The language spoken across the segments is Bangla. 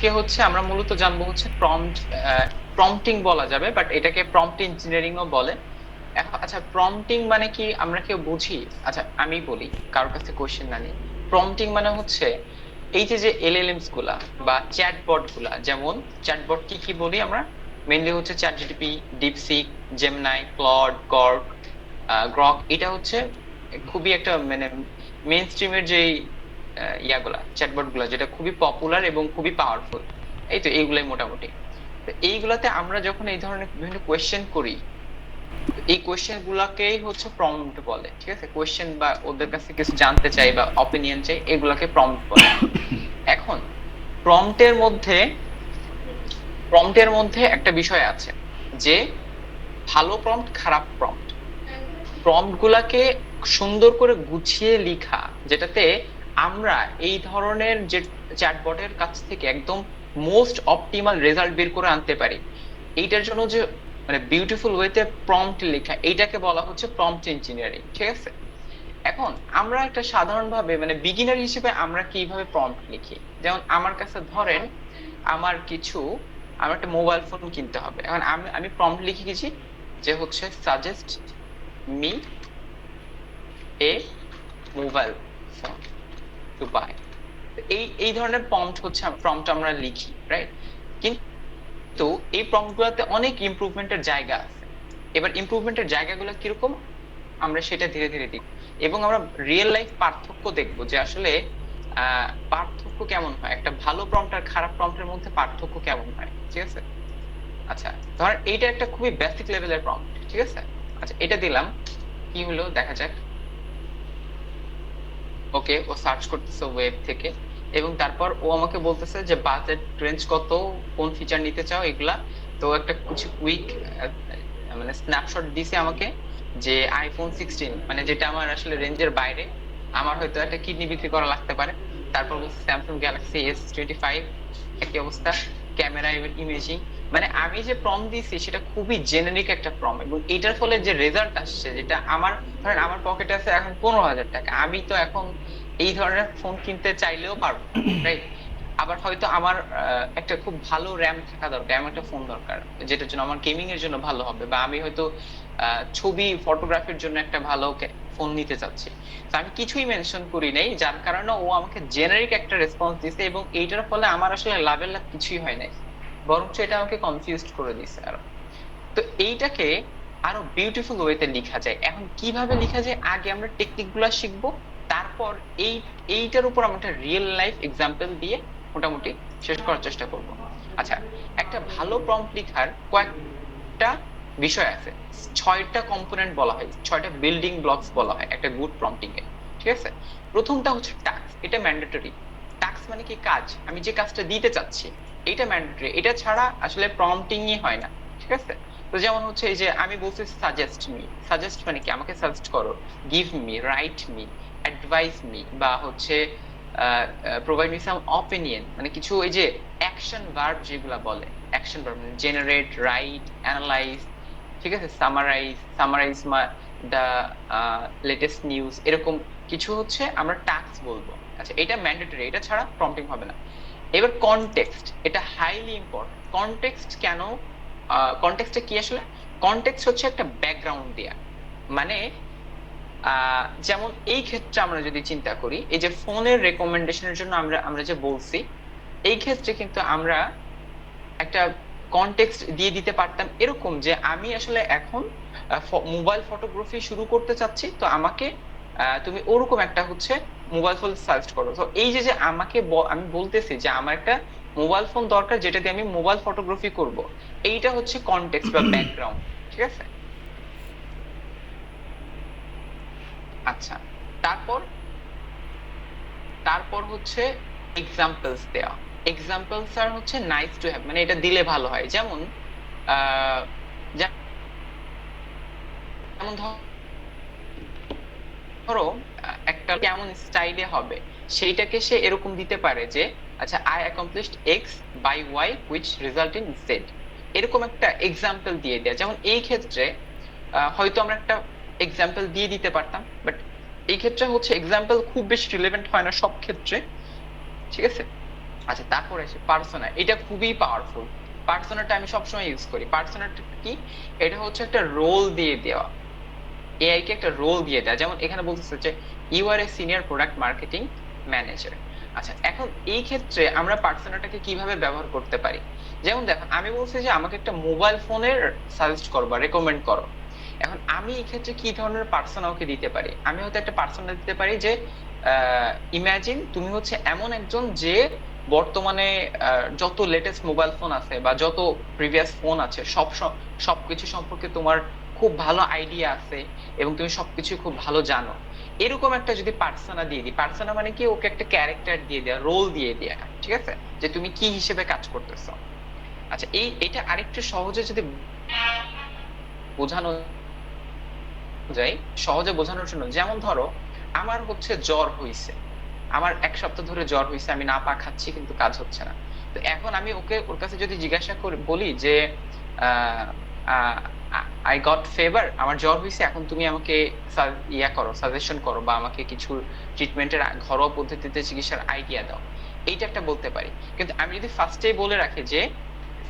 আজকে হচ্ছে আমরা মূলত জানবো হচ্ছে প্রম্পটিং বলা যাবে, বাট এটাকে প্রম্পট ইঞ্জিনিয়ারিংও বলে। আচ্ছা, প্রম্পটিং মানে কি আমরা কেউ বুঝি? আচ্ছা আমি বলি, কারোর কাছে কোশ্চেন না নিয়ে। প্রম্পটিং মানে হচ্ছে এই যে যে এলএলএমস গুলা বা চ্যাটবট গুলা, যেমন চ্যাটবট কি কি বলি আমরা, মেইনলি হচ্ছে চ্যাট জিটিপি, ডিপসিক, জেমিনাই, ক্লড, গর্গ, গ্রক। এটা হচ্ছে খুবই একটা মানে মেইন স্ট্রিমের যে ইয়াগুলা চ্যাটবট গুলা, যেটা খুবই পপুলার এবং খুবই পাওয়ারফুল। এই তো এইগুলাই মোটামুটি। তো এইগুলাতে আমরা যখন এই ধরনের বিভিন্ন কোয়েশ্চেন করি, তো এই কোয়েশ্চেন গুলাকেই হচ্ছে প্রম্পট বলে। ঠিক আছে, কোয়েশ্চেন বা ওদের কাছে কিছু জানতে চাই বা অপিনিয়ন চাই, এগুলাকে প্রম্পট বলে। এখন প্রম্পটের মধ্যে প্রম্পটের মধ্যে একটা বিষয় আছে যে ভালো প্রম্পট, খারাপ প্রম্পট। প্রম্পট গুলাকে সুন্দর করে গুছিয়ে লিখা, যেটাতে আমরা এই ধরনের যে চ্যাটবটের কাছ থেকে একদম মোস্ট অপটিমাল রেজাল্ট বের করে আনতে পারি, এইটার জন্য যে মানে বিউটিফুল ওয়েতে প্রম্পট লেখা, এইটাকে বলা হচ্ছে প্রম্পট ইঞ্জিনিয়ারিং। ঠিক আছে, এখন আমরা একটা সাধারণভাবে মানে বিগিনার হিসেবে আমরা কিভাবে প্রম্পট লিখি, যেমন আমার কাছে ধরেন আমার কিছু, আমার একটা মোবাইল ফোন কিনতে হবে। এখন আমি আমি প্রম্পট লিখে গেছি যে হচ্ছে suggest me a mobile phone to buy. এই এই ধরনের প্রম্পট হচ্ছে প্রম্পট আমরা লিখি, রাইট? কিন্তু এই প্রম্পট গুলোতে অনেক ইমপ্রুভমেন্টের জায়গা আছে। এবার ইমপ্রুভমেন্টের জায়গাগুলো কিরকম আমরা সেটা ধীরে ধীরে দেখব, এবং আমরা রিয়েল লাইফ পার্থক্য দেখব যে আসলে পার্থক্য কেমন হয়, একটা ভালো প্রম্পট আর খারাপ প্রম্পটের মধ্যে পার্থক্য কেমন হয়। ঠিক আছে, আচ্ছা ধর এইটা একটা খুবই বেসিক লেভেলের প্রম্পট। ঠিক আছে, আচ্ছা এটা দিলাম, কি হলো দেখা যাক। ওকে, ও সার্চ করতেছে ওয়েব থেকে, এবং তারপর ও আমাকে বলতেছে যে বাজেট রেঞ্জ কত, কোন ফিচার নিতে চাও, এগুলা। তো একটা কিছু কুইক মানে স্ন্যাপশট দিছে আমাকে, যে আইফোন 16, মানে যেটা আমার আসলে রেঞ্জের বাইরে, আমার হয়তো একটা কিডনি বিক্রি করা লাগতে পারে। তারপর বলছে স্যামসাং গ্যালাক্সি S25, একই অবস্থা, ক্যামেরা ইমেজিং। মানে আমি যে প্রম্পট দিয়েছি সেটা খুবই জেনারিক একটা প্রম্পট, এবং এটার ফলে যে রেজাল্ট আসছে, যেটা আমার ধরেন আমার পকেটে আছে এখন 15,000 টাকা, আমি তো এখন এই ধরনের ফোন কিনতে চাইলেও পারবো না, রাইট? আবার হয়তো আমার একটা খুব ভালো র্যাম থাকা দরকার, এমন একটা ফোন দরকার যেটার জন্য আমার গেমিং এর জন্য ভালো হবে, বা আমি হয়তো ছবি ফটোগ্রাফির জন্য একটা ভালো ফোন নিতে চাচ্ছি। তো আমি কিছুই মেনশন করি নাই, যার কারণে ও আমাকে জেনারিক একটা রেসপন্স দিছে, এবং এইটার ফলে আমার আসলে লাভের লাভ কিছুই হয় নাই, বরঞ্চ এটা আমাকে কনফিউজড করে দিছে আরো। তো এইটাকে আরো বিউটিফুল ওয়েতে লেখা যায়। এখন কিভাবে লেখা যায়, আগে আমরা টেকনিক গুলা শিখবো, তারপর এই এইটার উপর আমরা একটা রিয়েল লাইফ এক্সাম্পল দিয়ে মোটামুটি শেষ করার চেষ্টা করব। আচ্ছা, একটা ভালো প্রম্পট লেখার কয়েকটা বিষয় আছে, 6টা কম্পোনেন্ট বলা হয়, 6টা বিল্ডিং ব্লকস বলা হয় একটা গুড প্রম্পটিং এ। ঠিক আছে, প্রথমটা হচ্ছে টাস্ক, এটা ম্যান্ডেটরি। টাস্ক মানে কি, কাজ, আমি যে কাজটা দিতে চাচ্ছি, এটা ম্যান্ডেটরি, এটা ছাড়া আসলে প্রম্পটিংই হয় না। ঠিক আছে, তো যেমন হচ্ছে এই যে আমি বলছি সাজেস্ট মি, সাজেস্ট মানে কি, আমাকে সাজেস্ট করো, give me, write me, advice me, বা হচ্ছে প্রোভাইড মি সাম অপিনিয়ন, মানে কিছু এই যে অ্যাকশন ভার্ব যেগুলা বলে, অ্যাকশন ভার্ব মানে জেনারেট, রাইট, অ্যানালাইজ, ঠিক আছে, সামারাইজ, সামারাইজ দা লেটেস্ট নিউজ, এরকম কিছু হচ্ছে আমরা টাস্ক বলবো। আচ্ছা, এটা ম্যান্ডেটরি, এটা ছাড়া প্রম্পটিং হবে না। এবার কনটেক্সট, এটা হাইলি ইম্পর্টেন্ট। কনটেক্সট কেন, কনটেক্সটটা কি আসলে? কনটেক্সট হচ্ছে একটা ব্যাকগ্রাউন্ড দেয়া, মানে যেমন এই ক্ষেত্রে আমরা যদি চিন্তা করি, এই যে ফোনের রেকমেন্ডেশনের জন্য আমরা আমরা যে বলছি, এই ক্ষেত্রে কিন্তু আমরা একটা কনটেক্সট দিয়ে দিতে পারতাম এরকম যে আমি আসলে এখন মোবাইল ফটোগ্রাফি শুরু করতে চাচ্ছি, তো আমাকে তুমি ওরকম একটা হচ্ছে মোবাইল ফোন সাজেস্ট করো। তো এই যে যে আমাকে আমি বলতেছি যে আমার একটা মোবাইল ফোন দরকার যেটা দিয়ে আমি মোবাইল ফটোগ্রাফি করব, এইটা হচ্ছে কনটেক্সট বা ব্যাকগ্রাউন্ড। ঠিক আছে, আচ্ছা তারপর তারপর হচ্ছে এক্সাম্পলস দেওয়া। এক্সাম্পলস আর হচ্ছে নাইস টু হ্যাভ, মানে এটা দিলে ভালো হয়। যেমন আহ যেমন ধরো একটা কেমন স্টাইলে হবে, সেইটাকে সে এরকম দিতে পারে যে আচ্ছা, I accomplished X by Y which result in Z, এরকম একটা এক্সাম্পল দিয়ে দেয়া। যেমন এই ক্ষেত্রে হয়তো আমরা একটা এক্সাম্পল দিয়ে দিতে পারতাম, বাট এই ক্ষেত্রে হচ্ছে এক্সাম্পল খুব বেশি রিলেভেন্ট হয় না সব ক্ষেত্রে। ঠিক আছে, আচ্ছা, তারপরে আসে পার্সোনা। এটা খুবই পাওয়ারফুল। পার্সোনাটা আমি সবসময় ইউজ করি। পার্সোনাটা কি? এটা হচ্ছে একটা রোল দিয়ে দেওয়া, এআই কে একটা রোল দিয়ে দেয়। যেমন এখানে বলতেছে যে you are a senior product marketing manager. আচ্ছা, এখন এই ক্ষেত্রে আমরা পার্সোনাটাকে কিভাবে ব্যবহার করতে পারি? যেমন দেখো, আমি বলছি যে আমাকে একটা মোবাইল ফোনের সাজেস্ট করো বা রেকমেন্ড করো। এখন আমি এই ক্ষেত্রে কি ধরনের পার্সোনা ওকে দিতে পারি? আমি হয়তো একটা পার্সোনা দিতে পারি যে ইমাজিন তুমি হচ্ছে এমন একজন যে বর্তমানে যত লেটেস্ট মোবাইল ফোন আছে বা যত প্রিভিয়াস ফোন আছে সবকিছু সম্পর্কে তোমার খুব ভালো আইডিয়া আছে এবং তুমি সবকিছু খুব ভালো জানো। এরকম একটা যদি পার্সোনা দিয়ে দিই, পার্সোনা মানে কি, ওকে একটা ক্যারেক্টার দিয়ে দেয়া, রোল দিয়ে দেয়া, ঠিক আছে, যে তুমি কি হিসেবে কাজ করতেছো। আচ্ছা, এটা আরেকটু সহজে যদি বোঝানো যায়, সহজে বোঝানোর জন্য, যেমন ধরো আমার হচ্ছে জ্বর হইছে, আমার 1 সপ্তাহ ধরে জ্বর হইছে, আমি না পা খাচ্ছি কিন্তু কাজ হচ্ছে না। তো এখন আমি ওর কাছে যদি জিজ্ঞাসা করি, বলি যে আই গট ফেভার, আমার জ্বর হইছে, এখন তুমি আমাকে সাজেশন করো বা আমাকে কিছু ট্রিটমেন্টের ঘরোয়া পদ্ধতিতে চিকিৎসার আইডিয়া দাও, এইটা একটা বলতে পারি। কিন্তু আমি যদি ফার্স্টেই বলে রাখি যে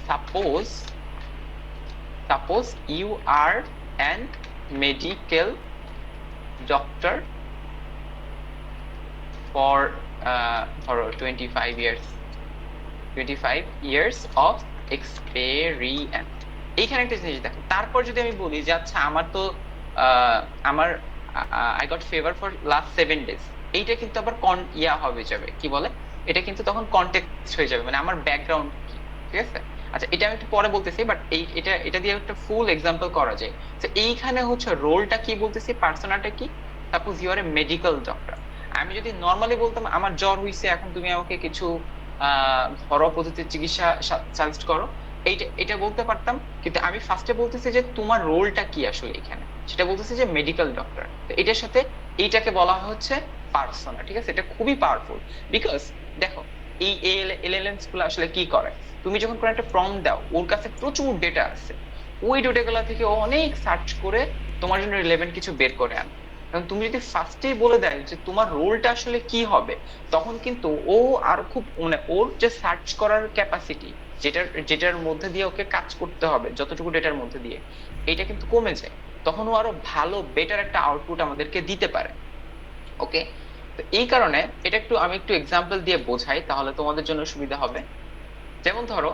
suppose suppose you are an medical doctor for ধরো 25 years of experience। এইখানে একটা জিনিস দেখো, তারপর যদি আমি বলি যে আচ্ছা আমার তো আমার I got fever for last 7 days, এইটা কিন্তু আবার হবে যাবে, কি বলে, এটা কিন্তু তখন কনটেক্সট হয়ে যাবে, মানে আমার ব্যাকগ্রাউন্ড কি, ঠিক আছে। আচ্ছা, এটা আমি একটু পরে বলতেছি, বাট এটা দিয়ে একটা ফুল এক্সাম্পল করা যায়। তো এইখানে হচ্ছে রোলটা কি বলতেছি, পার্সোনাটা কি। Suppose you are a medical doctor, আমি যদি নর্মালি বলতাম আমার জ্বর হইছে, এখন তুমি আমাকে কিছু ঘরোয়া পদ্ধতির চিকিৎসা সাজেস্ট করো, এইটা এটা বলতে পারতাম। কিন্তু আমি ফার্স্টে বলতেছি যে তোমার রোলটা কি আসলে এখানে, সেটা বলতেছি যে মেডিকেল ডক্টর। তো এটার সাথে এইটাকে বলা হচ্ছে পার্সোনা, ঠিক আছে। এটা খুবই পাওয়ারফুল, বিকজ দেখো এই এলএলএমস গুলো আসলে কি করে, তুমি যখন কোনো একটা প্রম্পট দাও, ওর কাছে প্রচুর ডেটা আছে, ওই ডেটাগুলো থেকে ও অনেক সার্চ করে তোমার জন্য রিলেভেন্ট কিছু বের করে আনে। কারণ তুমি যদি ফার্স্টেই বলে দেয় যে তোমার রোলটা আসলে কি হবে, তখন কিন্তু ও আর খুব, মানে ওর যে সার্চ করার ক্যাপাসিটি, যেটার মধ্যে দিয়ে ওকে কাজ করতে হবে, যতটুকু ডেটার মধ্যে দিয়ে, এটা কিন্তু কমে যায়। তখন ও আরো ভালো বেটার একটা আউটপুট আমাদেরকে দিতে পারে। ওকে, তো এই কারণে এটা আমি একটু এক্সাম্পল দিয়ে বোঝাই, তাহলে তোমাদের জন্য সুবিধা হবে। যেমন ধরো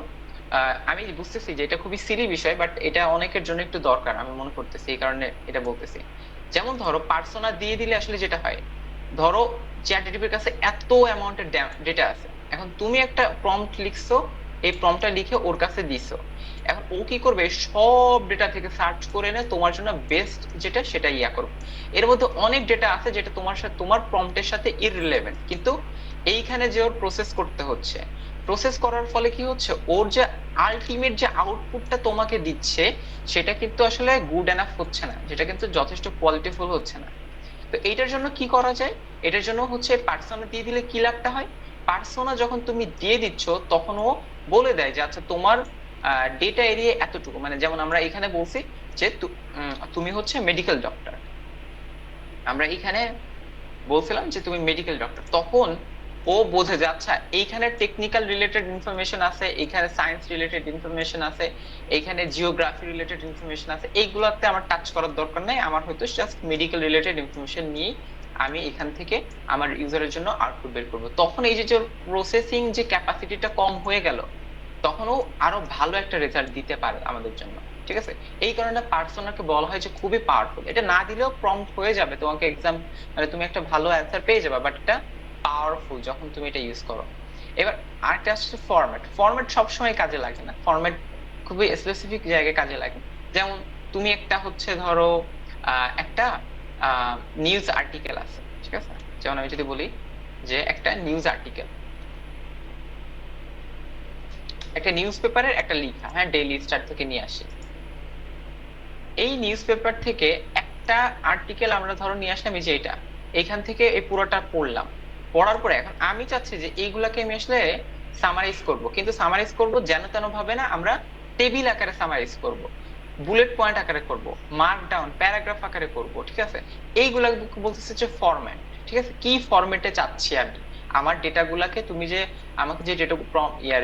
আমি বুঝতেছি যে এটা খুবই সিলি বিষয়, বাট এটা অনেকের জন্য একটু দরকার আমি মনে করতেছি, এই কারণে এটা বলতেছি। যেমন ধরো পার্সোনা দিয়ে দিলে আসলে যেটা হয়, ধরো চ্যাট জিপিটির কাছে এত অ্যামাউন্টের ডেটা আছে, এখন তুমি একটা প্রম্পট লিখছো, এই প্রম্পটটা লিখে ওর কাছে দিছো, এখন ও কি করবে, সব ডেটা থেকে সার্চ করে এনে তোমার জন্য বেস্ট যেটা সেটা করবে। এর মধ্যে অনেক ডেটা আছে যেটা তোমার সাথে, তোমার প্রম্পটের সাথে ইররিলেভেন্ট, কিন্তু এইখানে যে ওর প্রসেস করতে হচ্ছে, প্রসেস করার ফলে কি হচ্ছে, ওর যে আলটিমেট যে আউটপুটটা তোমাকে দিচ্ছে, সেটা কিন্তু আসলে গুড এনাফ হচ্ছে না, যেটা কিন্তু যথেষ্ট কোয়ালিটিফুল হচ্ছে না। তো এইটার জন্য কি করা যায়, এটার জন্য হচ্ছে পার্সোনা দিয়ে দিলে কি লাভটা হয়, পার্সোনা যখন তুমি দিয়ে দিচ্ছ তখন ও বলে দেয় যে আচ্ছা তোমার ডেটা এরিয়া এতটুকু, মানে যেমন আমরা এখানে বলছি যে তুমি হচ্ছে মেডিকেল ডক্টর, আমরা এখানে বলছিলাম যে তুমি মেডিকেল ডক্টর, তখন ও বোঝে যে আচ্ছা এইখানে টেকনিক্যাল রিলেটেড ইনফরমেশন আছে, এখানে সায়েন্স রিলেটেড ইনফরমেশন আছে, এখানে জিওগ্রাফি রিলেটেড ইনফরমেশন আছে, এইগুলোতে আমার টাচ করার দরকার নাই, আমার হয়তো জাস্ট মেডিকেল রিলেটেড ইনফরমেশন নিয়ে আমি এখান থেকে আমার ইউজারের জন্য আউটপুট বের করবো। তখন এই যে প্রসেসিং যে ক্যাপাসিটিটা কম হয়ে গেল, তখন ও আরো ভালো একটা রেজাল্ট দিতে পারে আমাদের জন্য, ঠিক আছে। এই কারণে পার্সোনাকে বলা হয় যে খুবই পাওয়ারফুল। এটা না দিলেও প্রম্পট হয়ে যাবে, তোমাকে এক্সাম, মানে তুমি একটা ভালো অ্যান্সার পেয়ে যাবে, বাট এটা পাওয়ারফুল যখন তুমি এটা ইউজ করো। এবার আরেকটা আসছে ফরম্যাট। ফরম্যাট সবসময় কাজে লাগে না, ফরম্যাট খুবই স্পেসিফিক জায়গায় কাজে লাগে। যেমন তুমি একটা হচ্ছে ধরো একটা নিউজ আর্টিকেল আছে, ঠিক আছে, যেমন আমি যদি বলি যে একটা নিউজ আর্টিকেল, একটা নিউজ পেপারের একটা লেখা, হ্যাঁ, ডেইলি স্টার থেকে নিয়ে আসি, এই নিউজ পেপার থেকে একটা আর্টিকেল আমরা ধরো নিয়ে আসলাম, এই যে এটা, এখান থেকে এই পুরোটা পড়লাম, পড়ার পরে এখন আমি চাচ্ছি যে এইগুলাকে আমি আসলে সামারাইজ করব, কিন্তু সামারাইজ করব যেন তেন ভাবে না, আমরা টেবিল আকারে সামারাইজ করব, বুলেট পয়েন্ট আকারে করব, মার্ক ডাউন প্যারাগ্রাফ আকারে করব, ঠিক আছে। এইগুলা বলতেছে যে ফরম্যাট, ঠিক আছে, কি ফরম্যাটে চাচ্ছি আমি, আমার ডেটাগুলাকে তুমি যে আমাকে যে ডেটা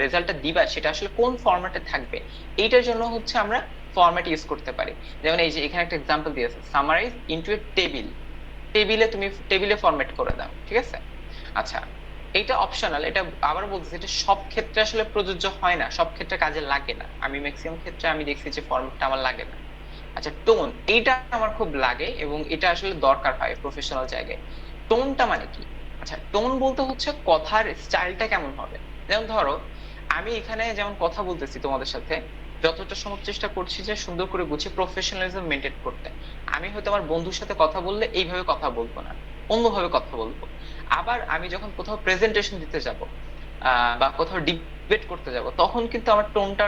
রেজাল্টটা দিবা সেটা আসলে কোন ফরম্যাটে থাকবে, এইটার জন্য হচ্ছে আমরা ফরম্যাট ইউজ করতে পারি। যেমন এই যে এখানে একটা এক্সাম্পল দিয়েছে, সামারাইজ ইনটু এ টেবিল, টেবিলে তুমি টেবিলে ফরম্যাট করে দাও, ঠিক আছে। আচ্ছা, এটা অপশনাল, এটা আবার বলতেছি এটা সব ক্ষেত্রে আসলে প্রযোজ্য হয় না, সব ক্ষেত্রে কাজে লাগে না। আমি ম্যাক্সিমাম ক্ষেত্রে আমি দেখছি যে ফরম্যাটটা আমার লাগে না। আচ্ছা, টোন, এইটা আমার খুব লাগে এবং এটা আসলে দরকার হয় প্রফেশনাল জায়গায়। টোনটা মানে কি? আচ্ছা, টোন বলতে হচ্ছে কথার স্টাইলটা কেমন হবে। যেমন ধরো আমি এখানে যেমন কথা বলতেছি তোমাদের সাথে, যতটা সম্ভব চেষ্টা করছি যে সুন্দর করে গুছিয়ে প্রফেশনালিজম মেনটেন করতে। আমি হয়তো আমার বন্ধুর সাথে কথা বললে এইভাবে কথা বলবো না, অন্যভাবে কথা বলবো। আবার আমি যখন কোথাও প্রেজেন্টেশন দিতে যাব বা কোথাও ডিবেট করতে যাব, তখন কিন্তু আমার টোনটা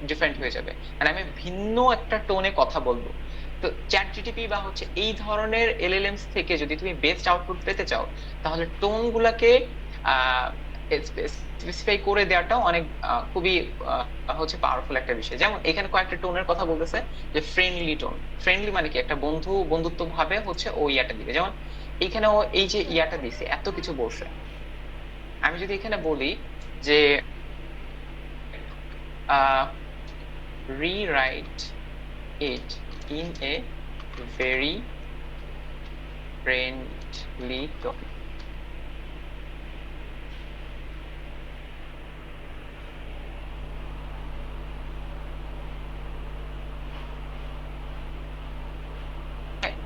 ডিফারেন্ট হয়ে যাবে, মানে আমি ভিন্ন একটা টোনে কথা বলবো। তো চ্যাট জিটিপি বা হচ্ছে এই ধরনের এলএলএমস থেকে যদি তুমি বেস্ট আউটপুট পেতে চাও, তাহলে টোন গুলাকে স্পেসিফাই করে দেওয়াটাও অনেক খুবই হচ্ছে পাওয়ারফুল একটা বিষয়। যেমন এখানে কয়েকটা টোনের কথা বলতেছে, যে ফ্রেন্ডলি টোন। ফ্রেন্ডলি মানে কি? একটা বন্ধুত্ব ভাবে হচ্ছে ও ইয়াটা দিবে। যেমন এখানে ও এই যে ইয়াটা দিছে, এত কিছু বলছে, আমি যদি এখানে বলি যে rewrite it in a very friendly tone,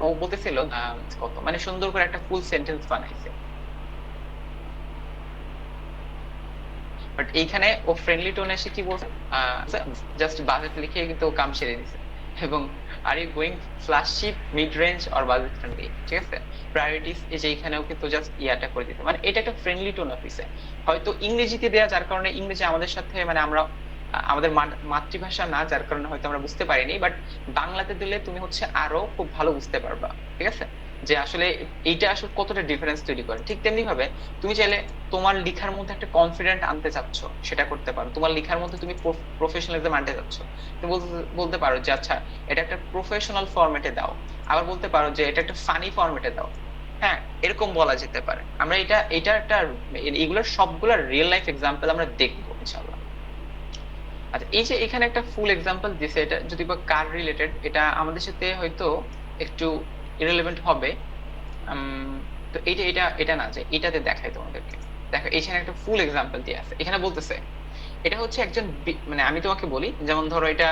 ও বলতেছিল কত মানে সুন্দর করে একটা ফুল সেন্টেন্স বানাইছে, বাট এইখানে ও ফ্রেন্ডলি টোনে এসে কি বলছে, জাস্ট বাজেট লিখে কিন্তু কাম সেরে দিছে। এবং are you going flagship mid range or budget friendly, ঠিক আছে। প্রায়োরিটিস এই যে এখানেও কিন্তু জাস্ট ইয়াটা করে দিতে, মানে এটা একটা ফ্রেন্ডলি টোন অফিসে। হয়তো ইংরেজিতে দেয়া, যার কারণে ইংরেজি আমাদের সাথে মানে আমরা আমাদের মাতৃভাষা না, যার কারণে হয়তো আমরা বুঝতে পারিনি, বাট বাংলাতে দিলে তুমি হচ্ছে আরো খুব ভালো বুঝতে পারবা, ঠিক আছে, যে আসলে এইটা আসলে কতটা ডিফারেন্স তৈরি করে। ঠিক তেমনি ভাবে তুমি চাইলে তোমার লেখার মধ্যে একটা কনফিডেন্ট আনতে চাচ্ছ, সেটা করতে পারো। তোমার লেখার মধ্যে তুমি প্রফেশনালিজম আনতে চাচ্ছ, তুমি বলতে পারো যে আচ্ছা এটা একটা প্রফেশনাল ফরম্যাটে দাও। আবার বলতে পারো যে এটা একটা ফানি ফরম্যাটে দাও। হ্যাঁ, এরকম বলা যেতে পারে। আমরা এটা একটা এগুলোর সবগুলা রিয়েল লাইফ এক্সাম্পল আমরা দেখবো ইনশাআল্লাহ। আচ্ছা, এই যে এখানে একটা ফুল এক্সাম্পল দিছে, এটা যদি বা কার রিলেটেড, এটা আমাদের সাথে হয়তো একটু ইরেলেভেন্ট হবে। তো এটা এটা এটা না, যে এটাতে দেখাই তোমাদেরকে। দেখো এখানে একটা ফুল এক্সাম্পল দিয়ে আছে, এখানে বলতেছে এটা হচ্ছে একজন মানে আমি তোমাকে বলি, যেমন ধরো এটা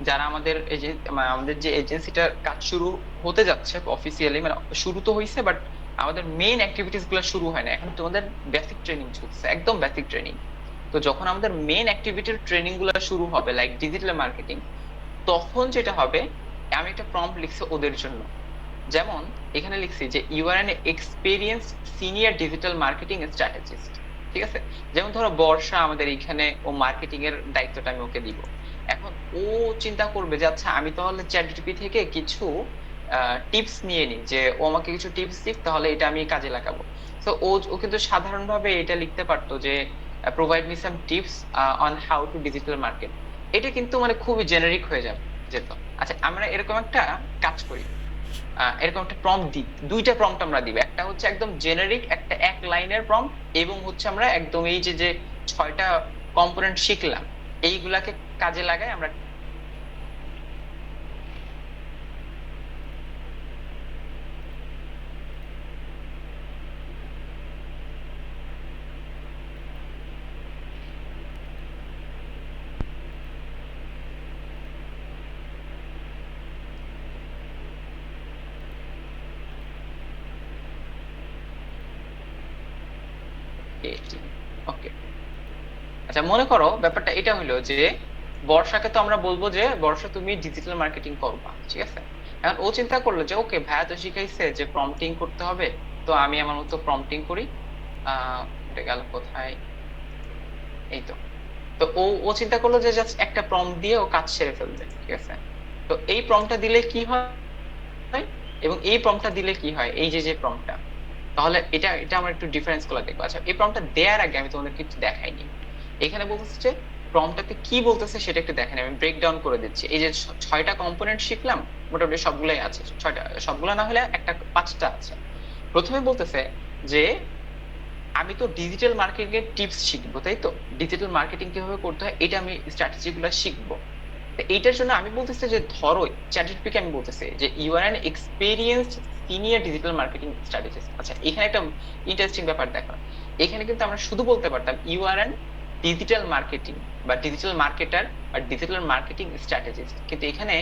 যারা আমাদের এই যে আমাদের যে এজেন্সিটার কাজ শুরু হতে যাচ্ছে অফিসিয়ালি, মানে শুরু তো হয়েছে বাট আমাদের মেইন অ্যাক্টিভিটিস গুলো শুরু হয় না এখন, তোমাদের বেসিক ট্রেনিং চলছে, একদম বেসিক ট্রেনিং। তো যখন আমাদের মেইন অ্যাক্টিভিটির ট্রেনিং গুলো শুরু হবে লাইক ডিজিটাল মার্কেটিং, তখন যেটা হবে, আমি একটা প্রম্পট লিখছি ওদের জন্য। যেমন এখানে লিখছি যে you are an experience senior digital marketing strategist, ঠিক আছে। যেমন ধরো বর্ষা আমাদের এখানে, ও মার্কেটিং এর দায়িত্বটা আমি ওকে দিব। এখন ও চিন্তা করবে যে আচ্ছা আমি তাহলে চ্যাটজিপিটি থেকে কিছু টিপস নিয়ে নিই, যে ও আমাকে কিছু টিপস দিক, তাহলে এটা আমি কাজে লাগাবো। তো ও কিন্তু সাধারণভাবে এটা লিখতে পারতো যে provide me some tips on how to digital market. এটা কিন্তু মানে খুবই জেনারিক হয়ে যাবে যেত। আচ্ছা, আমরা এরকম একটা কাজ করি, এরকম একটা প্রম্পট দিই, দুইটা প্রম্পট আমরা দিব। একটা হচ্ছে একদম জেনারিক, একটা এক লাইনের প্রম্পট, এবং হচ্ছে আমরা একদম এই যে যে 6টা কম্পোনেন্ট শিখলাম এইগুলাকে কাজে লাগাই আমরা। ওকে, আচ্ছা মনে করো ব্যাপারটা এটা হলো যে বর্ষাকে তো আমরা বলবো যে বর্ষা তুমি ডিজিটাল মার্কেটিং করবা, ঠিক আছে। এখন ও চিন্তা করলো যে ওকে ভাইয়া তো শিখাইছে যে প্রম্পটিং করতে হবে, তো আমি আমার মতো প্রম্পটিং করি। এটা গেল কোথায়, এই তো। তো ও ও চিন্তা করলো যে জাস্ট একটা প্রম্পট দিয়ে ও কাজ সেরে ফেলবে, ঠিক আছে। তো এই প্রম্পটটা দিলে কি হয় এবং এই প্রম্পটটা দিলে কি হয়, এই যে যে প্রম্পটটা, তাহলে এটা এটা আমরা একটু ডিফারেন্স গুলো দেখবো। আচ্ছা, এই প্রম্পটটা দেওয়ার আগে আমি তোমাদের কিছু দেখাইনি। এখানে বলতেছে যে প্রম্পটটাতে কি বলতেছে সেটা একটু দেখেন, আমি ব্রেক ডাউন করে দিচ্ছি। এই যে 6টা কম্পোনেন্ট শিখলাম, মোটামুটি সবগুলাই আছে, 6টা, সবগুলা না হলে একটা 5টা আছে। প্রথমে বলতেছে যে আমি তো ডিজিটাল মার্কেটিং এর টিপস শিখবো, তাই তো? ডিজিটাল মার্কেটিং কিভাবে করতে হয় এটা আমি স্ট্র্যাটেজি গুলো শিখবো। তো এইটার জন্য আমি বলতেছি যে ধরো চ্যাটজিপিটি কে আমি বলতেছি যে you are an experienced senior digital marketing strategist. আচ্ছা, এখানে একটা ইন্টারেস্টিং ব্যাপার দেখো, এখানে কিন্তু আমরা শুধু বলতে পারতাম you are an digital marketing বা ডিজিটাল মার্কেটার বা ডিজিটাল মার্কেটিং স্ট্র্যাটেজিস্ট, কিন্তু এখানে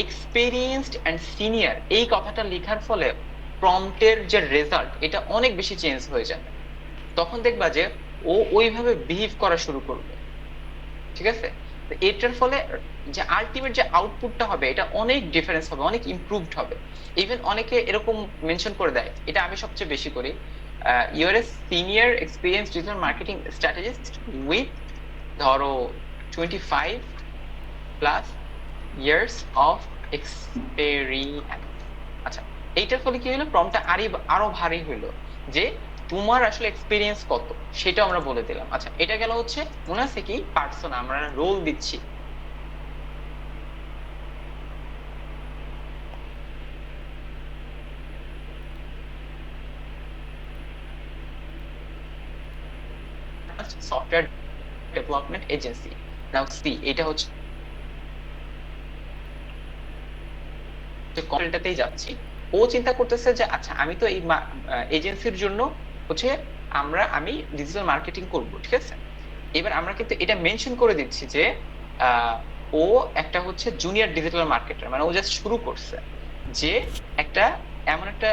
এক্সপেরিয়েন্সড এন্ড সিনিয়র এই কথাটা লেখার ফলে প্রম্পটের যে রেজাল্ট এটা অনেক বেশি চেঞ্জ হয়ে যাবে। তখন দেখবা যে ও ওইভাবে বিহেভ করা শুরু করবে, ঠিক আছে? তো এটার ফলে যে আলটিমেট যে আউটপুটটা হবে এটা অনেক ডিফারেন্স হবে, অনেক ইমপ্রুভড হবে। ইভেন অনেকে এরকম মেনশন করে দেয়, এটা আমি সবচেয়ে বেশি করি, you are a senior experience digital marketing strategist with ধরো 25+ ইয়ার্স অফ এক্সপেরিয়েন্স। আচ্ছা, এইটার ফলে কি হলো, প্রম্পটটা আরো ভারী হইলো যে তোমার আসলে এক্সপিরিয়েন্স কত সেটা আমরা বলে দিলাম। আচ্ছা, এটা গেল হচ্ছে মনে আছে কি পার্সোনা, আমরা রোল দিচ্ছি। Software development agency. Now see, এটা হচ্ছে কন্টেন্টটাতেই যাচ্ছি। ও চিন্তা করতেছে যে আচ্ছা আমি তো এই এজেন্সির জন্য হচ্ছে আমি ডিজিটাল মার্কেটিং করব, ঠিক আছে? এবার আমরা কিন্তু এটা মেনশন করে দিচ্ছি যে ও একটা হচ্ছে জুনিয়র ডিজিটাল মার্কেটার, মানে ও জাস্ট শুরু করছে, যে একটা এমন একটা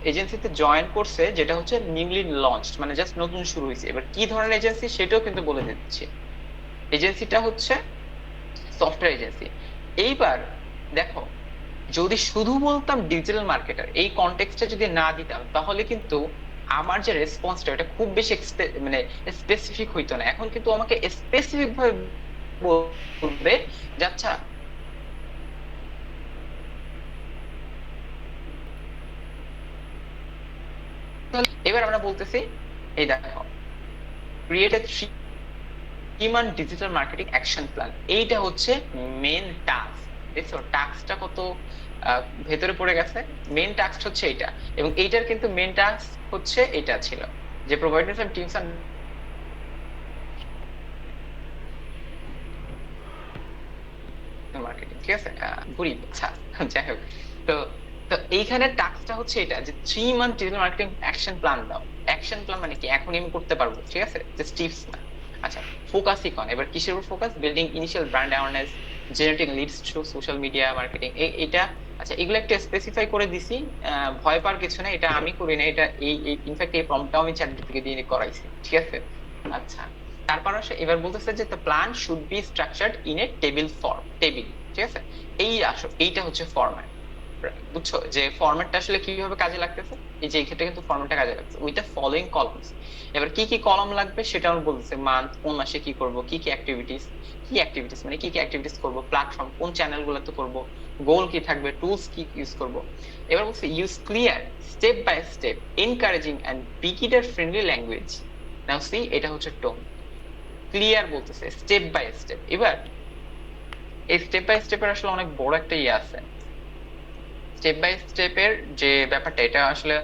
এজেন্সিতে জয়েন করছে যেটা হচ্ছে নিউলি লঞ্চড, মানে জাস্ট নতুন শুরু হয়েছে। এবার কি ধরনের এজেন্সি সেটাও কিন্তু বলে দিচ্ছি, এজেন্সিটা হচ্ছে সফটওয়্যার এজেন্সি। এইবার দেখো, যদি শুধু বলতাম ডিজিটাল মার্কেটার, এই কনটেক্সটে যদি না দিতাম তাহলে কিন্তু আমার যে রেসপন্সটা এটা খুব বেশি মানে স্পেসিফিক হইতো না। এখন কিন্তু আমাকে স্পেসিফিক ভাবে বলবে যে আচ্ছা এবার আমরা বলতেছি, এই দেখো, create a 3 month digital marketing action plan. এইটা হচ্ছে মেন টাস্ক। দেখছো টাস্কটা কত ভেতরে পড়ে গেছে। মেন টাস্ক হচ্ছে এটা, এবং এইটার কিন্তু মেন টাস্ক হচ্ছে এটা ছিল যে providing some tips and marketing, ঠিক আছে? ঘুরি, আচ্ছা যাই হোক। তো তো এইখানে টাস্কটা হচ্ছে এটা যে 3 month digital marketing action plan দাও। অ্যাকশন প্ল্যান মানে কি, এখন আমি করতে পারবো, ঠিক আছে? জাস্ট টিপস না। আচ্ছা, ফোকাসই কোন, এবার কিসের উপর focus? Building initial brand awareness, generating leads through social media marketing. এটা আচ্ছা, এগুলো একটা স্পেসিফাই করে দিছি। ভয় পাওয়ার কিছু না, এটা আমি করি না, এটা এই ইনফ্যাক্ট এই প্রম্পটটাও আমি চ্যাটজিপিটি দিয়ে করাইছি, ঠিক আছে? আচ্ছা, তারপর আসে এবার বলতেছে যে the plan should be structured in a table form, table, ঠিক আছে? এইটা হচ্ছে ফরম্যাট। বুঝছো যে ফরম্যাটটা আসলে কিভাবে কাজে লাগতেছে? এই যে এই ক্ষেত্রে কিন্তু ফরম্যাটটা কাজে লাগতেছে উইথ দ্য ফলোইং কলামস। এবার কি কি কলাম লাগবে সেটা আমরা বলতেছে, মান্থ, কোন মাসে কি করব, কি কি অ্যাক্টিভিটিস, মানে কি কি অ্যাক্টিভিটিস করব, প্ল্যাটফর্ম কোন চ্যানেল গুলোতে করব, গোল কি থাকবে, টুলস কি ইউজ করব। এবার বলছে use clear step by step encouraging and beginner friendly language. Now see, এটা হচ্ছে টোন। ক্লিয়ার বলতেছে স্টেপ বাই স্টেপ। এবার এই স্টেপ বাই স্টেপের আসলে অনেক বড় একটা ইয়ে আছে। স্টেপ বাই স্টেপের যে ব্যাপারটা, এটা আসলে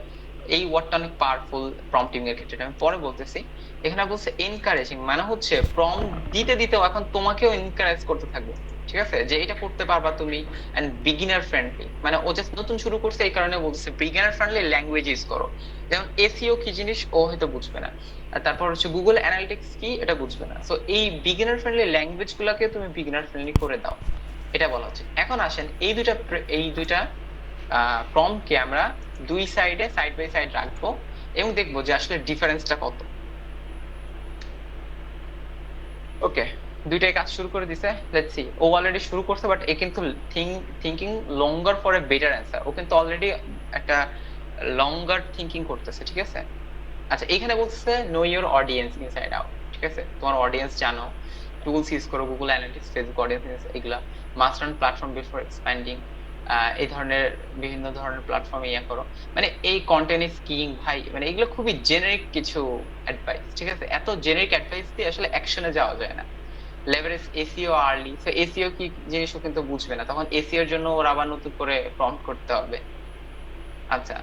এই ওয়ার্ডটা অনেক পাওয়ারফুল প্রম্পটিং এর ক্ষেত্রে, আমি পরে বলতেছি। এখানে বলছে এনকারেজিং, মানে হচ্ছে প্রম্পট দিতে দিতেও এখন তোমাকেও এনকারেজ করতে থাকবে, ঠিক আছে? যে এটা করতে পারবা তুমি। এন্ড বিগিনার ফ্রেন্ডলি, মানে ও জাস্ট নতুন শুরু করছে এই কারণে বলছে বিগিনার ফ্রেন্ডলি ল্যাঙ্গুয়েজ ইউজ করো। যেমন এসইও কি জিনিস ও হয়তো বুঝবে না, আর তারপর হচ্ছে গুগল অ্যানালিটিক্স কি এটা বুঝবে না। সো এই বিগিনার ফ্রেন্ডলি ল্যাঙ্গুয়েজ গুলাকে তুমি বিগিনার ফ্রেন্ডলি করে দাও, এটা বলা হচ্ছে। এখন আসেন এই দুইটা প্রম্পটকে আমরা দুই সাইডে সাইড বাই সাইড রাখবো এবং দেখবো যে আসলে ডিফারেন্সটা কত। ওকে, দুইটাই কাজ শুরু করে দিছে। লেটস সি, ও অলরেডি শুরু করছে, বাট এ কিন্তু thinking longer for a better answer. ও কিন্তু অলরেডি একটা লঙ্গার থিংকিং করতেছে, ঠিক আছে? আচ্ছা, এখানে বলছে know your audience inside out, ঠিক আছে? তোমার অডিয়েন্স জানো, টুলস ইউজ করো, গুগল অ্যানালিটিক্স, ফেসবুক অডিয়েন্স, এগুলা must run platform before expanding. এই ধরনের বিভিন্ন ধরনের প্ল্যাটফর্মে ইয়া করো। মানে এই কন্টেন্ট ইজ কিং ভাই, মানে এগুলো খুবই জেনারিক কিছু অ্যাডভাইস, ঠিক আছে? এত জেনারিক অ্যাডভাইস দিয়ে আসলে অ্যাকশনে যাওয়া যায় না। Leverage SEO early, so SEO কি জিনিসও কিন্তু বুঝবে না, তখন এসইও এর জন্য ওর আবার নতুন করে প্রম্পট করতে হবে। আচ্ছা,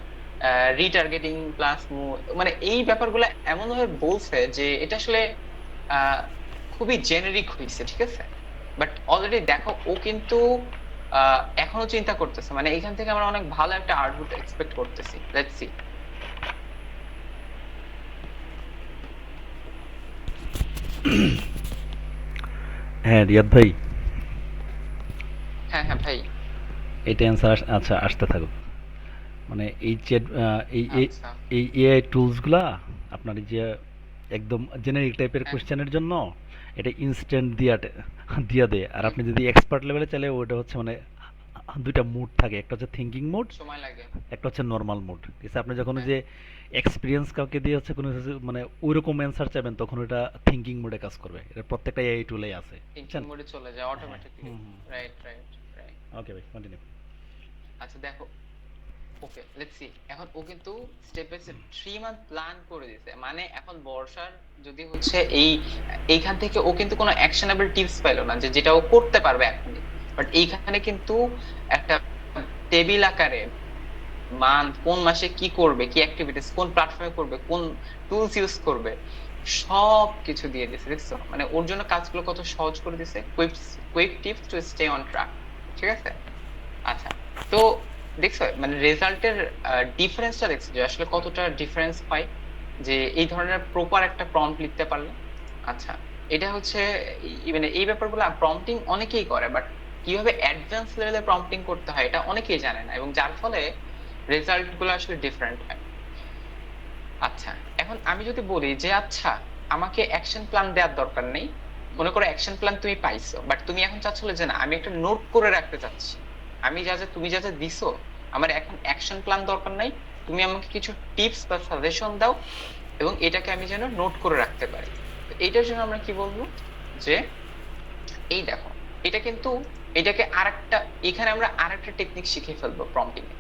রিটার্গেটিং প্লাস মানে এই ব্যাপারগুলো এমন ভাবে বলছে যে এটা আসলে আহ, খুবই জেনেরিক হয়েছে, ঠিক আছে। বাট অলরেডি দেখো ও কিন্তু এখনো চিন্তা করতেছে, মানে এখান থেকে আমরা অনেক ভালো একটা আউটপুট এক্সপেক্ট করতেছি। Let's see. হ্যাঁ রিয়াদ ভাই, হ্যাঁ হ্যাঁ ভাই। এটা অ্যান্সার আচ্ছা আসতে থাকুক। মানে এই যে আচ্ছা। এই এআই টুলসগুলা আপনার এই যে একদম জেনারিক টাইপের হ্যাঁ, কোশ্চেনের জন্য এটা ইনস্ট্যান্ট দিয়া দেয়। আর আপনি যদি এক্সপার্ট লেভেলে চাইলে ওটা হচ্ছে মানে দুইটা মুড থাকে, একটা হচ্ছে থিঙ্কিং মুড, সময় লাগে। একটা হচ্ছে নর্মাল মুড। ঠিক আছে, আপনি যখন ওই হ্যাঁ, যে এক্সপিরিয়েন্স কাউকে দিয়ে হচ্ছে কোনো কিছু মানে ওইরকম অ্যান্সার চাইবেন তখন ওটা থিঙ্কিং মোডে কাজ করবে। এটা প্রত্যেকটা এআই টুলেই আছে, থিঙ্কিং বুঝছেন? মোডে চলে যায় হ্যাঁ, automatically. Hmm hmm. Right right right. Okay ভাই, কন্টিনিউ। আচ্ছা দেখো, ওকে লেটস সি। এখন ও কিন্তু step by step 3 month plan করে দিছে, মানে এখন বর্ষার যদি হচ্ছে এইখান থেকে ও কিন্তু কোনো অ্যাকশনেবল টিপস পাইলো না যে যেটা ও করতে পারবে এখনই। বাট এইখানে কিন্তু একটা টেবিল আকারে মান্থ, কোন মাসে কি করবে, কি অ্যাক্টিভিটিস কোন প্ল্যাটফর্মে করবে, কোন টুলস ইউজ করবে, সব কিছু দিয়ে দিছে। দেখছো মানে ওর জন্য কাজগুলো কত সহজ করে দিছে। Quick tips to stay on track, ঠিক আছে। আচ্ছা, তো দেখছো মানে রেজাল্টের ডিফারেন্সটা দেখছো যে আসলে কতটা ডিফারেন্স হয় যে এই ধরনের প্রপার একটা প্রম্পট লিখতে পারলে। আচ্ছা, এটা হচ্ছে মানে এই ব্যাপারগুলো প্রম্পটিং অনেকেই করে, বাট কিভাবে অ্যাডভান্স লেভেলে প্রম্পটিং করতে হয় এটা অনেকেই জানে না, এবং যার ফলে রেজাল্ট গুলো আসলে ডিফারেন্ট হয়। আচ্ছা, এখন আমি যদি বলি যে আচ্ছা আমাকে অ্যাকশন প্ল্যান দেওয়ার দরকার নেই, মনে করো অ্যাকশন প্ল্যান তুমি পাইছো, বাট তুমি এখন চাচ্ছিলে যে না আমি একটা নোট করে রাখতে চাচ্ছি, আমি তুমি যা যা দিছো আমার এখন অ্যাকশন প্ল্যান দরকার নাই, তুমি আমাকে কিছু টিপস বা সাজেশন দাও এবং এটাকে আমি যেন নোট করে রাখতে পারি। তো এইটার জন্য আমরা কি বলবো যে এই দেখো, এটা কিন্তু এটাকে আরেকটা, এখানে আমরা আরেকটা টেকনিক শিখে ফেলবো প্রম্পটিং এ।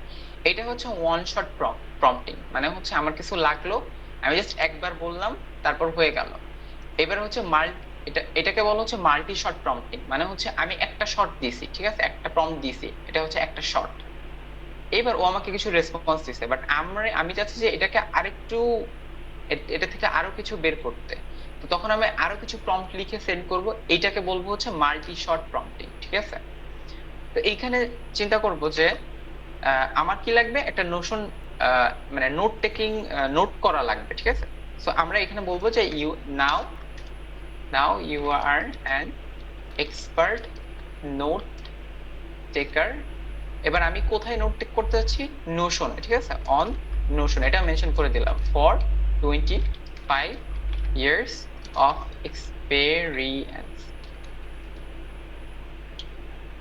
এটা হচ্ছে ওয়ান শট প্রম্পটিং, মানে হচ্ছে আমার কিছু লাগলো, আমি জাস্ট একবার বললাম, তারপর হয়ে গেল। এবার হচ্ছে এটাকে বলা হচ্ছে মাল্টি শট প্রম্পটিং, মানে হচ্ছে আমি একটা শট দিছি, ঠিক আছে, একটা প্রম্পট দিছি, এটা হচ্ছে একটা শট। এবার ও আমাকে কিছু রেসপন্স দিছে, বাট আমি চাচ্ছি যে এটাকে আরেকটু এটা থেকে আরো কিছু বের করতে। তো তখন আমি আরো কিছু প্রম্পট লিখে সেন্ড করব, এইটাকে বলবো হচ্ছে মাল্টি শট প্রম্পটিং, ঠিক আছে। তো এইখানে চিন্তা করব যে আমার কি লাগবে, একটা নোশন, মানে নোট টেকিং, নোট করা লাগবে, ঠিক আছে। সো আমরা এখানে বলবো যে now now you are an expert note taker. এবার আমি কোথায় নোট টেক করতে যাচ্ছি, নোশন, ঠিক আছে, অন নোশন, এটা মেনশন করে দিলাম ফর 25 years of experience।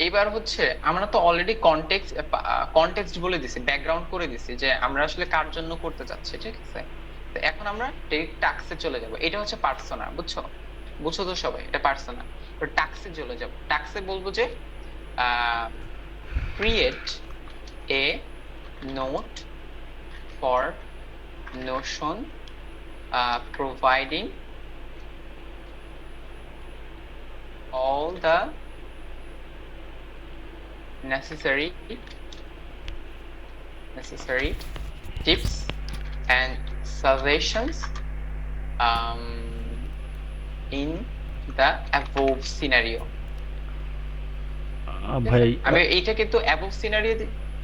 এবার হচ্ছে আমরা তো অলরেডি কনটেক্সট বলে দিছি, ব্যাকগ্রাউন্ড করে দিছি যে আমরা আসলে কার জন্য করতে চাচ্ছি, ঠিক আছে। তো এখন আমরা টাস্কে চলে যাব, এটা হচ্ছে পার্সোনা, বুঝছো, বুঝছো তো সবাই, এটা পার্সোনা। তো টাস্কে চলে যাব, টাস্কে বলবো যে create a note for Notion providing all the necessary tips and suggestions in the above scenario। ঠিক আছে, ভাই আমি এইটা কিন্তু above scenario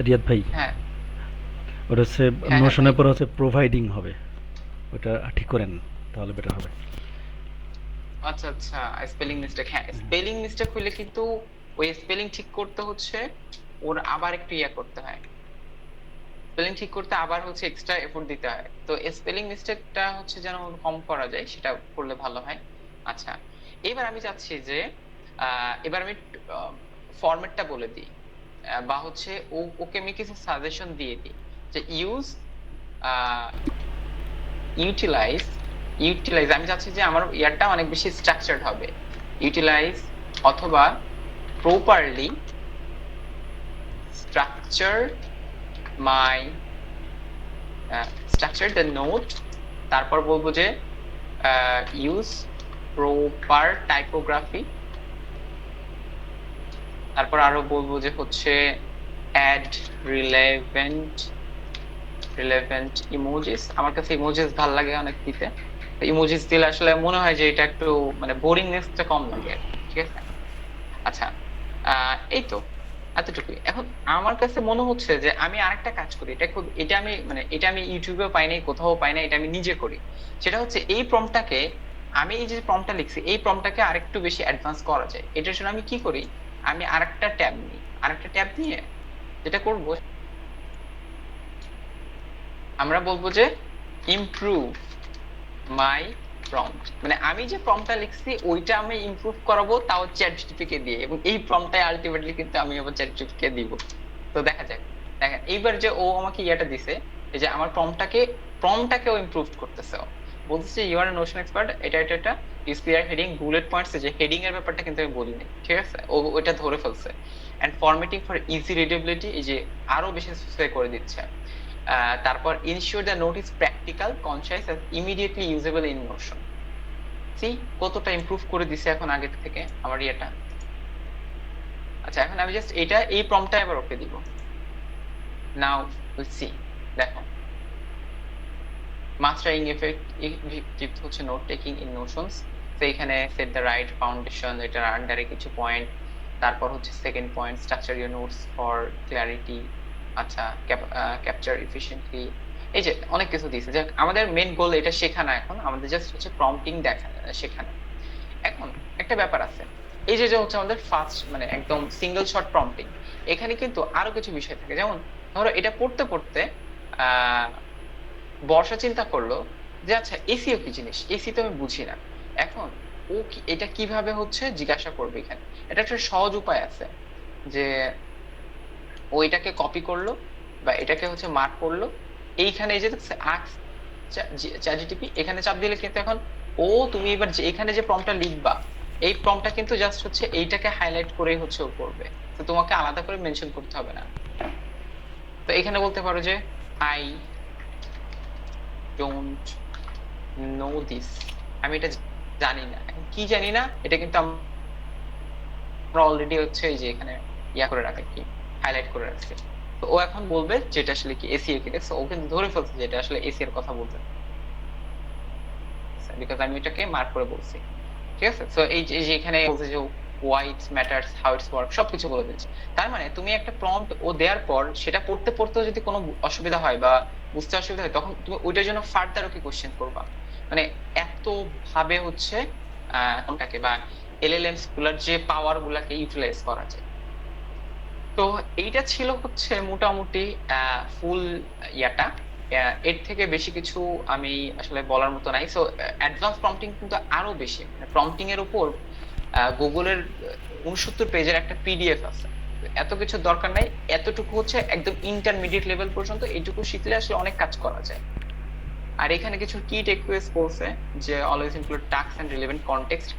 রিয়াদ ভাই, হ্যাঁ ওটা হচ্ছে হ্যাঁ হ্যাঁ ভাই। নোশনের পরে হচ্ছে প্রোভাইডিং হবে, ওটা ঠিক করেন তাহলে বেটার হবে। আচ্ছা আচ্ছা, স্পেলিং মিস্টেক, হ্যাঁ স্পেলিং মিস্টেক হইলে কিন্তু ওই স্পেলিং ঠিক করতে হচ্ছে ওর আবার একটু করতে হয়, স্পেলিং ঠিক করতে আবার হচ্ছে এক্সট্রা এফোর্ট দিতে হয়। তো স্পেলিং মিস্টেকটা হচ্ছে যেন কম করা যায়, সেটা করলে ভালো হয়। আচ্ছা, এবার আমি চাচ্ছি যে এবার আমি ফরম্যাটটা বলে দিই, বা হচ্ছে ওকে আমি কিছু সাজেশন দিয়ে দিই যে ইউটিলাইজ ইউটিলাইজ আমি চাচ্ছি যে আমার ইয়ারটা অনেক বেশি স্ট্রাকচারড হবে। ইউটিলাইজ অথবা properly structure my structure the note. তারপর বলবো যে ইউজ প্রপার টাইপোগ্রাফি। তারপর আরো বলবো যে হচ্ছে অ্যাড রিলেভেন্ট রিলেভেন্ট ইমোজিস, আমার কাছে ইমোজিস ভালো লাগে অনেক দিতে। ইমোজিস দিলে আসলে মনে হয় যে এটা একটু মানে বোরিংনেসটা কম লাগে আর কি, ঠিক আছে। আচ্ছা, এই তো এতটুকুই। এখন আমার কাছে মনে হচ্ছে যে আমি আরেকটা কাজ করি, এটা খুব, এটা আমি মানে এটা আমি ইউটিউবেও পাই নাই, কোথাও পাই নাই, এটা আমি নিজে করি। সেটা হচ্ছে এই প্রম্পটটাকে, আমি এই যে প্রম্পটটা লিখছি এই প্রম্পটটাকে আরেকটু বেশি অ্যাডভান্স করা যায়। এটার জন্য আমি কি করি, আমি আরেকটা ট্যাব নিই, আরেকটা ট্যাব নিয়ে যেটা করব, আমরা বলবো যে ইমপ্রুভ মাই প্রম্পট, মানে আমি যে প্রম্পটটা লিখছি ওইটা আমি ইমপ্রুভ করাবো, তাও চ্যাটজিপিটি কে দিয়ে, এবং এই প্রম্পটটাই আলটিমেটলি কিন্তু আমি আবার চ্যাটজিপিটি কে দিব। তো দেখা যাক। দেখেন এইবার যে ও আমাকে ইয়াটা দিছে, এই যে আমার প্রম্পটটাকেও ইমপ্রুভ করতেছে ও। বলতেছে ইউ আর নোশন এক্সপার্ট, এটা এটা এটা use clear heading bullet points, যে হেডিং এর ব্যাপারটা কিন্তু আমি বলিনি, ঠিক আছে, ও ওইটা ধরে ফেলছে। And formatting for easy readability, এই যে আরো বেশি স্পেসিফাই করে দিচ্ছে। তারপর ensure the note is practical concise and immediately usable in Notion. See কতটা ইমপ্রুভ করে দিছে এখন আগের থেকে আমার ইয়েটা। আচ্ছা, এখন আমি জাস্ট এটা এই প্রম্পটটা এবার ওকে দিব। নাও উইল সি, দেখো মাস্টারিং ইফেক্টিভ হচ্ছে নোট টেকিং ইন নোশনস। তো এখানে সেট দ্য রাইট ফাউন্ডেশন, এটার আন্ডারে কিছু পয়েন্ট। তারপর হচ্ছে second point, structure your notes for clarity. আচ্ছা, ক্যাপচার এফিশিয়েন্টলি, এই যে অনেক কিছু দিয়েছে। যে আমাদের মেন গোল এটা শেখানো, এখন আমাদের জাস্ট হচ্ছে প্রম্পটিং দেখা শেখানো। এখন একটা ব্যাপার আছে, এই যে যে হচ্ছে আমাদের ফার্স্ট মানে একদম সিঙ্গেল শট প্রম্পটিং, এখানে কিন্তু আরো কিছু বিষয় থাকে। যেমন ধরো এটা পড়তে পড়তে আহ বর্ষা চিন্তা করলো যে আচ্ছা এসিও কি জিনিস, এসি তো আমি বুঝি না। এখন ও এটা কিভাবে হচ্ছে জিজ্ঞাসা করবে এখানে। এটা একটা সহজ উপায় আছে, যে ও এটাকে কপি করলো বা এটাকে হচ্ছে মার্ক করলো, এইখানে এই যে আস্ক চ্যাটজিপিটি, এখানে চাপ দিলে কিন্তু এখন ও, তুমি এবার যে এখানে যে প্রম্পটটা লিখবা, এই প্রম্পটটা কিন্তু জাস্ট হচ্ছে এইটাকে হাইলাইট করেই হচ্ছে ও করবে। তো তোমাকে আলাদা করে মেনশন করতে হবে না। তো এখানে বলতে পারো যে আই ডোন্ট নো দিস, আমি এটা জানি না। এখন কি জানি না, এটা কিন্তু আমরা অলরেডি হচ্ছে এই যে এখানে ইয়া করে রাখি, কি হাইলাইট করে রাখছি। তো ও এখন বলবে যেটা আসলে কি এসিও কি, দেখছো ও কিন্তু ধরে ফেলছে যেটা আসলে এসি এর কথা বলতে, বিকজ আমি এটাকে মার্ক করে বলছি, ঠিক আছে। সো এই যে এখানে বলছে যে why it matters how it's work, সবকিছু বলে দিচ্ছে। তার মানে তুমি একটা প্রম্পট ও দেওয়ার পর সেটা পড়তে পড়তে যদি কোনো অসুবিধা হয় বা বুঝতে অসুবিধা হয়, তখন তুমি ওইটার জন্য ফার্দার ওকে কোশ্চেন করবা। মানে এত ভাবে হচ্ছে কোনটাকে বা এলএলএমস গুলার যে পাওয়ার গুলাকে ইউটিলাইজ করা যায়। তো এইটা ছিল হচ্ছে মোটামুটি ফুল ইয়াটা। এর থেকে বেশি কিছু আমি আসলে বলার মতো নাই। সো অ্যাডভান্স প্রম্পটিং কিন্তু আরো বেশি, মানে প্রম্পটিং এর উপর গুগলের 69 পেজের একটা পিডিএফ আছে। এত কিছু দরকার নাই, এতটুকু হচ্ছে একদম ইন্টারমিডিয়েট লেভেল পর্যন্ত এইটুকু শিখলে আসলে অনেক কাজ করা যায়। আর এখানে কিছু কি টেকওয়েজ বলছে, যে always include task and relevant context.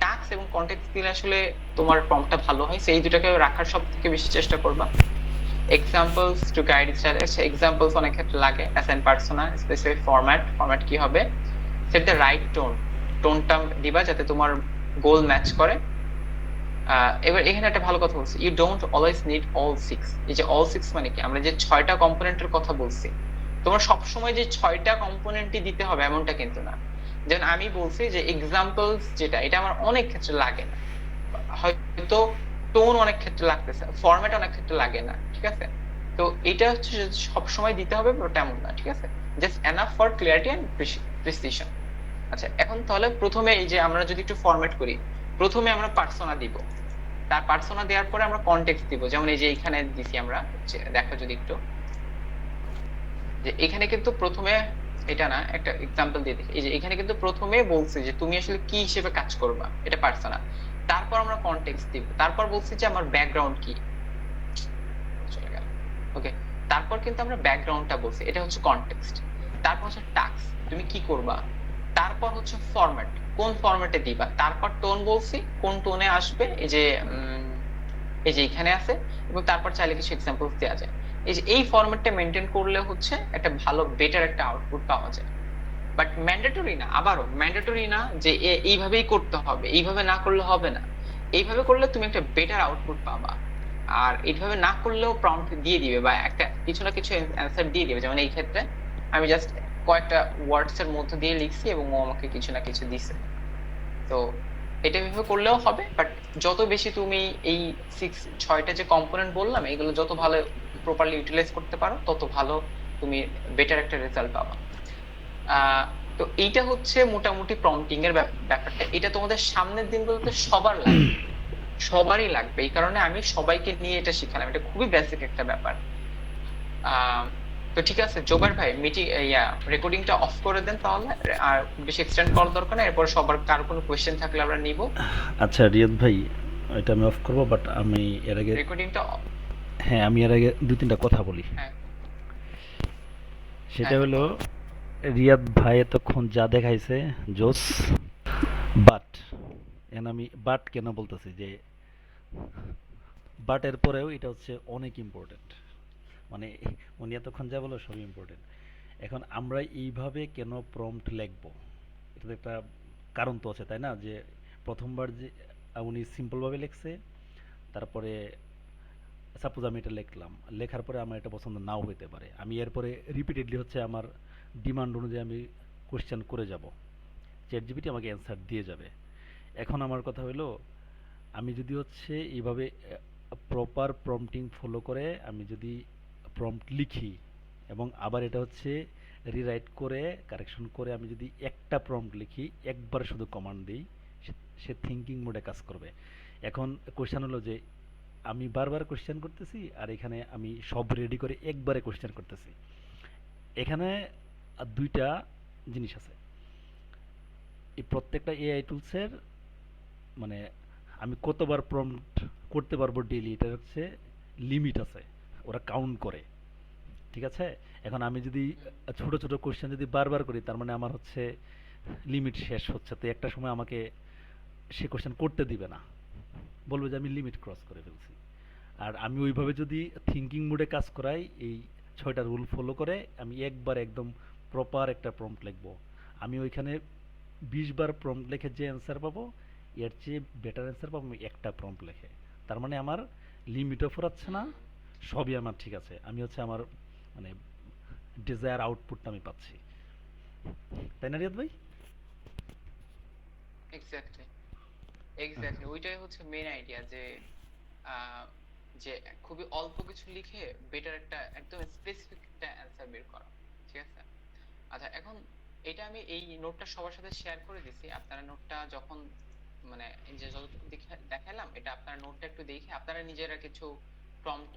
Task এবং কনটেক্সট দিলে আসলে তোমার প্রম্পটটা ভালো হয়, সেই দুটাকে রাখার সব থেকে বেশি চেষ্টা করবা। Examples to guide style, examples অনেক ক্ষেত্রে লাগে। অ্যাসাইন পার্সোনা, স্পেসিফিক ফরম্যাট কি হবে, সেট দ্য রাইট টোনটা দিবা যাতে তোমার গোল ম্যাচ করে। এবার এখানে একটা ভালো কথা বলছি, you don't always need all six. এই যে অল সিক্স মানে কি, আমরা যে 6টা কম্পোনেন্টের কথা বলছি, তোমার সবসময় যে 6টা কম্পোনেন্টই দিতে হবে এমনটা কিন্তু না। যেমন আমি বলছি যে এক্সাম্পলস যেটা, এটা আমার অনেক ক্ষেত্রে লাগে না, হয়তো টোন অনেক ক্ষেত্রে লাগতেছে, ফরম্যাট অনেক ক্ষেত্রে লাগে না, ঠিক আছে। তো এটা হচ্ছে সব সময় দিতে হবে ওটা এমন না, ঠিক আছে। Just enough for clarity and precision. আচ্ছা, এখন তাহলে প্রথমে এই যে আমরা যদি একটু ফরম্যাট করি, প্রথমে আমরা পার্সোনা দিব, তার পার্সোনা দেওয়ার পরে আমরা কনটেক্সট দিব। যেমন এই যে এখানে দিছি আমরা, দেখো যদি একটু, যে এখানে কিন্তু প্রথমে এটা না, একটা এক্সাম্পল দিয়ে দেখি। এই যে এখানে কিন্তু প্রথমে বলছে যে তুমি আসলে কি হিসেবে কাজ করবা, এটা পার্সোনা। তারপর আমরা কনটেক্সট দিব, তারপর বলছি যে আমার ব্যাকগ্রাউন্ড কি, চলে গেল, ওকে। তারপর কিন্তু আমরা ব্যাকগ্রাউন্ডটা বলছি, এটা হচ্ছে কনটেক্সট। তারপর হচ্ছে টাস্ক, তুমি কি করবা। তারপর হচ্ছে ফরম্যাট, কোন ফরম্যাটে দিবা। তারপর টোন বলছি, কোন টোনে আসবে, এই যে এখানে আছে। এবং তারপর চাইলে কিছু এক্সাম্পলস দেওয়া যায়। এই যে এই ফরম্যাটটা মেনটেন করলে হচ্ছে একটা ভালো বেটার একটা আউটপুট পাওয়া যায়। বাট ম্যান্ডেটরি না, আবারও ম্যান্ডেটরি না যে এইভাবেই করতে হবে, এইভাবে না করলে হবে না। এইভাবে করলে তুমি একটা বেটার আউটপুট পাবা। আর এইভাবে না করলেও প্রম্পট দিয়ে দিবে বা একটা কিছু না কিছু অ্যান্সার দিয়ে দিবে। যেমন এই ক্ষেত্রে আমি জাস্ট কয়েকটা ওয়ার্ডস এর মধ্যে দিয়ে লিখছি এবং ও আমাকে কিছু না কিছু দিছে। তো এটা এভাবে করলেও হবে, বাট যত বেশি তুমি এই 6টা যে কম্পোনেন্ট বললাম এগুলো যত ভালো প্রপারলি ইউটিলাইজ করতে পারো তত ভালো তুমি বেটার একটা রেজাল্ট পাবা। আহ তো এইটা হচ্ছে মোটামুটি প্রম্পটিং এর ব্যাপারটা। এটা তোমাদের সামনের দিনগুলোতে সবার লাগবে, সবারই লাগবে। এই কারণে আমি সবাইকে নিয়ে এটা শিখালাম, এটা খুবই বেসিক একটা ব্যাপার। আহ তো ঠিক আছে জোবার ভাই, মিটিং রেকর্ডিংটা অফ করে দেন তাহলে। আর বেশি এক্সটেন্ড করার দরকার নেই, এরপর সবার কার কোনো কোয়েশ্চেন থাকলে আমরা নিব। আচ্ছা রিয়াদ ভাই, এটা আমি অফ করবো, বাট আমি এর আগে, রেকর্ডিংটা। হ্যাঁ আমি এর আগে দুই তিনটা কথা বলি। হ্যাঁ সেটা হ্যাঁ হ্যাঁ হলো, বলো। রিয়াদ ভাই এতক্ষণ যা দেখাইছে জোস, বাট এখন আমি বাট কেন বলতেছি যে বাট এর পরেও এটা হচ্ছে অনেক ইম্পর্টেন্ট, মানে উনি এতক্ষণ যা বলো সবই ইম্পর্টেন্ট। এখন আমরা এইভাবে কেন প্রম্পট লিখবো, এটা তো একটা কারণ তো আছে তাই না? যে প্রথমবার যে উনি সিম্পলভাবে লিখছে, তারপরে সাপোজ আমি এটা লিখলাম, লেখার পরে আমার এটা পছন্দ নাও হইতে পারে, আমি এরপরে রিপিটেডলি হচ্ছে আমার ডিমান্ড অনুযায়ী আমি কোশ্চেন করে যাব, চ্যাট জিপিটি আমাকে অ্যান্সার দিয়ে যাবে। এখন আমার কথা হলো, আমি যদি হচ্ছে এইভাবে প্রপার প্রম্পটিং ফলো করে আমি যদি প্রম্পট লিখি এবং আবার এটা হচ্ছে রিরাইট করে কারেকশন করে আমি যদি একটা প্রম্পট লিখি, একবার শুধু কমান্ড দিই, সে থিঙ্কিং মোডে কাজ করবে। এখন কোশ্চেন হলো যে আমি বারবার কোশ্চেন করতেছি আর এখানে আমি সব রেডি করে একবারে কোশ্চেন করতেছি। এখানে দুইটা জিনিস আছে, এই প্রত্যেকটা এআই টুলসের মানে আমি কতবার প্রম্পট করতে পারবো ডেইলি, এটা হচ্ছে লিমিট আছে, ওরা কাউন্ট করে। ঠিক আছে? এখন আমি যদি ছোট ছোট কোশ্চেন যদি বারবার করি, তার মানে আমার হচ্ছে লিমিট শেষ হচ্ছে, তো একটা সময় আমাকে সে কোশ্চেন করতে দিবে না, বলবে যে আমি লিমিট ক্রস করে ফেলছি। আর আমি ওইভাবে যদি থিঙ্কিং মোডে কাজ করাই, এই 6টা রুল ফলো করে আমি একবার একদম প্রপার একটা প্রম্পট লিখবো, আমি ওইখানে 20 বার প্রম্পট লিখে যে অ্যান্সার পাবো, এর চেয়ে বেটার অ্যান্সার পাবো আমি একটা প্রম্পট লিখে। তার মানে আমার লিমিটও ফুরাচ্ছে না, সবই আমার ঠিক আছে, আমি হচ্ছে আমার মানে ডিজায়ার আউটপুটটা আমি পাচ্ছি। তাই না রিয়াদ ভাই? এক্স্যাক্টলি, এক্স্যাক্টলি ওইটাই হচ্ছে মেইন আইডিয়া, যে আহ, যে খুবই অল্প কিছু লিখে বেটার একটা একদম স্পেসিফিক একটা অ্যান্সার বের করা। ঠিক আছে। আচ্ছা এখন এটা আমি এই নোটটা সবার সাথে শেয়ার করে দিছি। আপনারা নোটটা যখন মানে এই যে যতটুকু দেখালাম, এটা আপনারা নোটটা একটু দেখে আপনারা নিজেরা কিছু প্রম্পট